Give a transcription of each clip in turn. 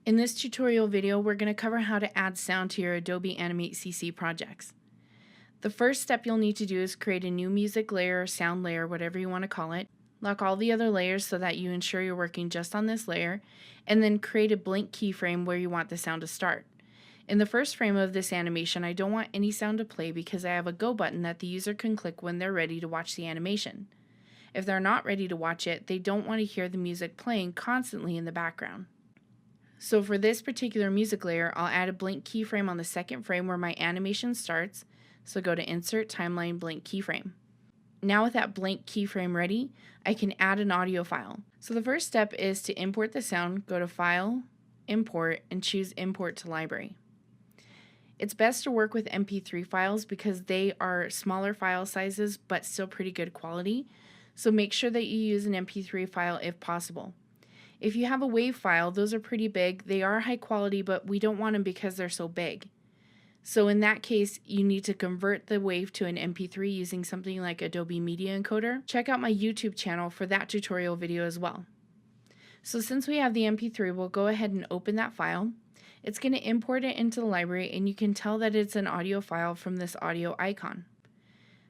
In this tutorial video, we're going to cover how to add sound to your Adobe Animate CC projects. The first step you'll need to do is create a new music layer or sound layer, whatever you want to call it. Lock all the other layers so that you ensure you're working just on this layer, and then create a blank keyframe where you want the sound to start. In the first frame of this animation, I don't want any sound to play because I have a go button that the user can click when they're ready to watch the animation. If they're not ready to watch it, they don't want to hear the music playing constantly in the background. So for this particular music layer, I'll add a blank keyframe on the second frame where my animation starts. So go to Insert, Timeline, Blank Keyframe. Now with that blank keyframe ready, I can add an audio file. So the first step is to import the sound. Go to File, Import, and choose Import to Library. It's best to work with MP3 files because they are smaller file sizes but still pretty good quality. So make sure that you use an MP3 file if possible. If you have a WAV file, those are pretty big. They are high quality, but we don't want them because they're so big. So in that case, you need to convert the WAV to an MP3 using something like Adobe Media Encoder. Check out my YouTube channel for that tutorial video as well. So since we have the MP3, we'll go ahead and open that file. It's going to import it into the library, and you can tell that it's an audio file from this audio icon.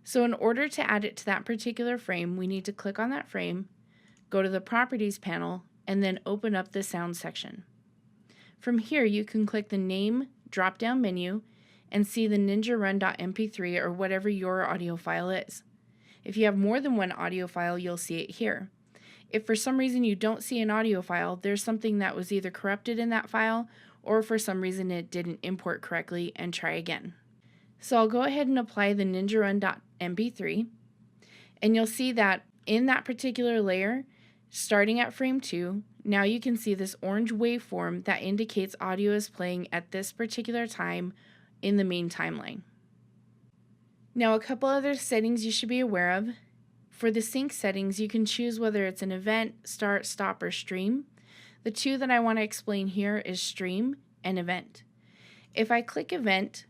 So in order to add it to that particular frame, we need to click on that frame, go to the Properties panel, and then open up the Sound section. From here, you can click the Name drop-down menu and see the ninjarun.mp3 or whatever your audio file is. If you have more than one audio file, you'll see it here. If for some reason you don't see an audio file, there's something that was either corrupted in that file or for some reason it didn't import correctly, and try again. So I'll go ahead and apply the ninjarun.mp3, and you'll see that in that particular layer, starting at frame 2, now you can see this orange waveform that indicates audio is playing at this particular time in the main timeline. Now a couple other settings you should be aware of. For the sync settings, you can choose whether it's an event, start, stop, or stream. The two that I want to explain here is stream and event. If I click event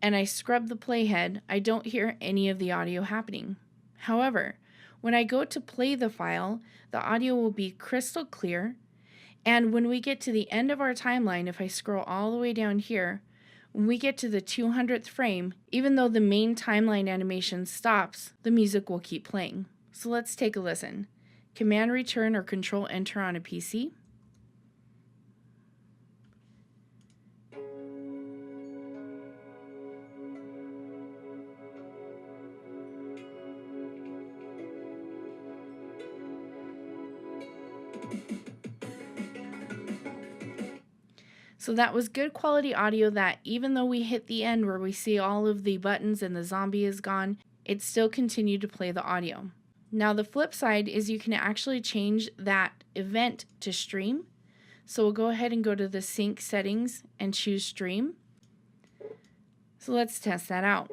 and I scrub the playhead, I don't hear any of the audio happening. However, when I go to play the file, the audio will be crystal clear, and when we get to the end of our timeline, if I scroll all the way down here, when we get to the 200th frame, even though the main timeline animation stops, the music will keep playing. So let's take a listen. Command Return or Control Enter on a PC. So that was good quality audio that even though we hit the end where we see all of the buttons and the zombie is gone, it still continued to play the audio. Now the flip side is you can actually change that event to stream. So we'll go ahead and go to the sync settings and choose stream. So let's test that out.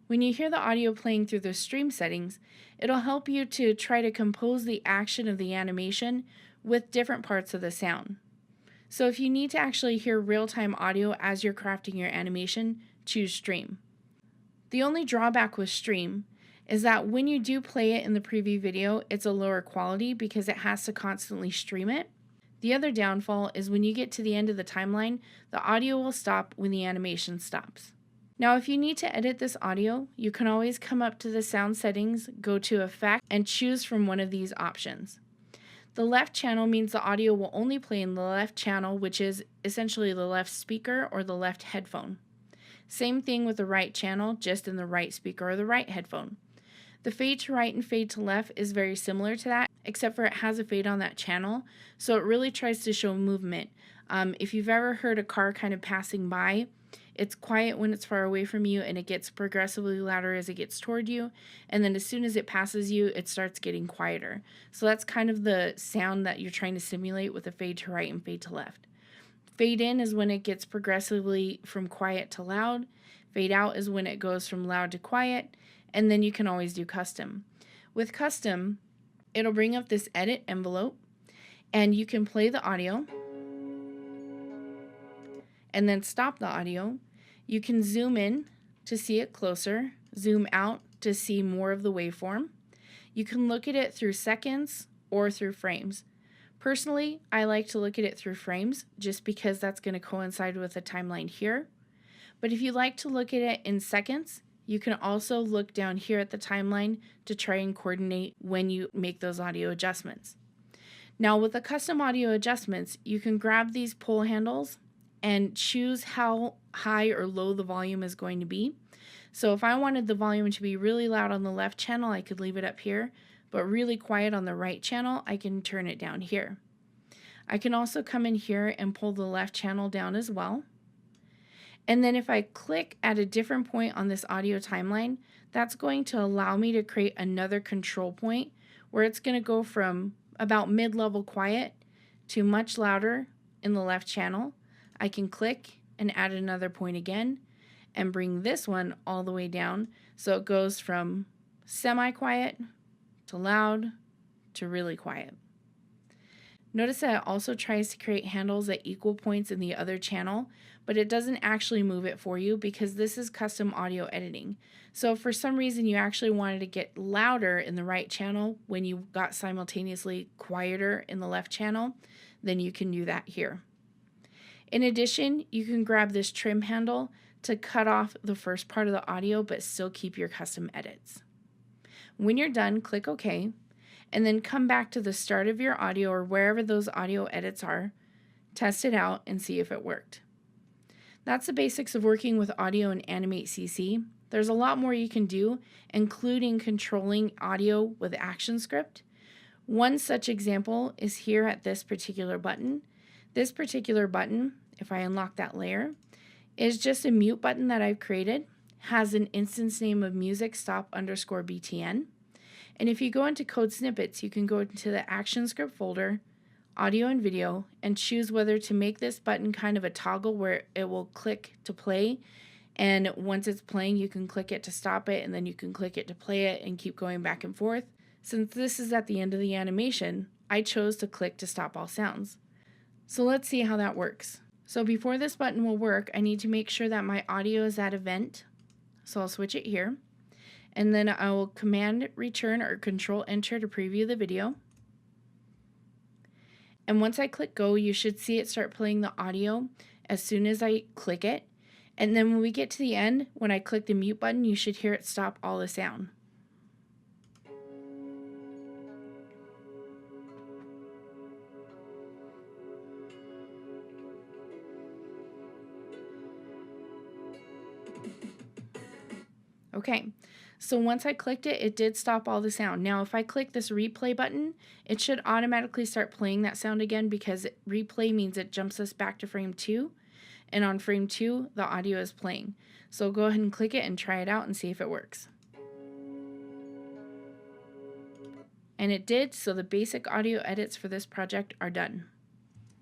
When you hear the audio playing through the stream settings, it'll help you to try to compose the action of the animation with different parts of the sound. So if you need to actually hear real-time audio as you're crafting your animation, choose stream. The only drawback with stream is that when you do play it in the preview video, it's a lower quality because it has to constantly stream it. The other downfall is when you get to the end of the timeline, the audio will stop when the animation stops. Now if you need to edit this audio, you can always come up to the sound settings, go to Effect, and choose from one of these options. The left channel means the audio will only play in the left channel, which is essentially the left speaker or the left headphone. Same thing with the right channel, just in the right speaker or the right headphone. The fade to right and fade to left is very similar to that, except for it has a fade on that channel, so it really tries to show movement. If you've ever heard a car kind of passing by, it's quiet when it's far away from you and it gets progressively louder as it gets toward you, and then as soon as it passes you, it starts getting quieter. So that's kind of the sound that you're trying to simulate with a fade to right and fade to left. Fade in is when it gets progressively from quiet to loud. Fade out is when it goes from loud to quiet, and then you can always do custom. With custom, it'll bring up this edit envelope, and you can play the audio and then stop the audio. You can zoom in to see it closer, zoom out to see more of the waveform. You can look at it through seconds or through frames. Personally, I like to look at it through frames just because that's going to coincide with the timeline here. But if you like to look at it in seconds, you can also look down here at the timeline to try and coordinate when you make those audio adjustments. Now with the custom audio adjustments, you can grab these pull handles and choose how high or low the volume is going to be. So if I wanted the volume to be really loud on the left channel, I could leave it up here, but really quiet on the right channel, I can turn it down here. I can also come in here and pull the left channel down as well. And then if I click at a different point on this audio timeline, that's going to allow me to create another control point where it's going to go from about mid-level quiet to much louder in the left channel. I can click and add another point again and bring this one all the way down so it goes from semi-quiet to loud to really quiet. Notice that it also tries to create handles at equal points in the other channel, but it doesn't actually move it for you because this is custom audio editing. So if for some reason you actually wanted to get louder in the right channel when you got simultaneously quieter in the left channel, then you can do that here. In addition, you can grab this trim handle to cut off the first part of the audio but still keep your custom edits. When you're done, click OK, and then come back to the start of your audio or wherever those audio edits are, test it out and see if it worked. That's the basics of working with audio in Animate CC. There's a lot more you can do, including controlling audio with Actionscript. One such example is here at this particular button. This particular button, if I unlock that layer, is just a mute button that I've created, has an instance name of music stop_btn. And if you go into code snippets, you can go into the Actionscript folder, audio and video, and choose whether to make this button kind of a toggle where it will click to play. And once it's playing, you can click it to stop it, and then you can click it to play it and keep going back and forth. Since this is at the end of the animation, I chose to click to stop all sounds. So let's see how that works. So before this button will work, I need to make sure that my audio is at event. So I'll switch it here. And then I will command return or control enter to preview the video. And once I click go, you should see it start playing the audio as soon as I click it. And then when we get to the end, when I click the mute button, you should hear it stop all the sound. Okay, so once I clicked it, it did stop all the sound. Now, if I click this replay button, it should automatically start playing that sound again because replay means it jumps us back to frame 2. And on frame 2, the audio is playing. So go ahead and click it and try it out and see if it works. And it did, so the basic audio edits for this project are done.